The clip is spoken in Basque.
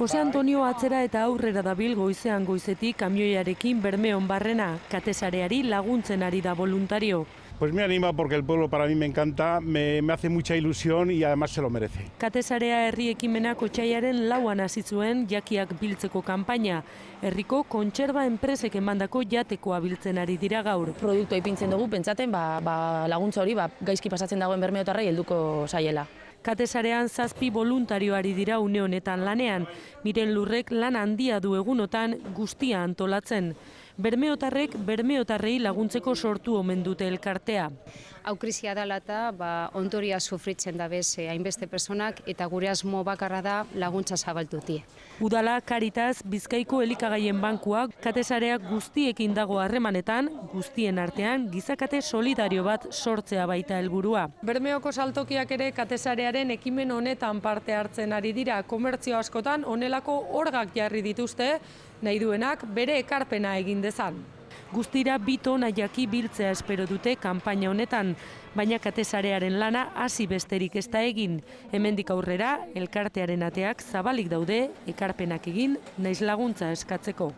Jose Antonio atzera eta aurrera dabil goizean goizetik kamioiarekin Bermeon barrena, katesareari laguntzen ari da voluntario. Pues me anima porque el pueblo para mí me encanta, me hace mucha ilusión y además se lo merece. Katesarea herri ekimenak otsailaren 4an hasi zuen jakiak biltzeko kanpaina. Herriko kontserba enpresek emandako jatekoa biltzen ari dira gaur. Produktua ipintzen dugu, pentsaten laguntza hori gaizki pasatzen dagoen bermeotarrei helduko zaiela. Katesarean 7 voluntarioari dira une honetan lanean. Miren Lurrek lan handia du egunotan guztia antolatzen. Bermeotarrek bermeotarrei laguntzeko sortu omen dute elkartea. Hau krisia dela eta ondoria sufritzen da bez hainbeste personak eta gure asmo bakarra da laguntza zabaldutie. Udala, Caritas, Bizkaiko elikagaien bankuak, katesareak guztiekin dago harremanetan, guztien artean gizakate solidario bat sortzea baita helburua. Bermeoko saltokiak ere katesarearen ekimen honetan parte hartzen ari dira. Komertzio askotan honelako orgak jarri dituzte, nahi duenak bere ekarpena egin dezan. Guztira 2 tona jaki biltzea espero dute kanpaina honetan, baina katesarearen lana hasi besterik ez da egin. Hemendik aurrera, elkartearen ateak zabalik daude, ekarpenak egin, naiz laguntza eskatzeko.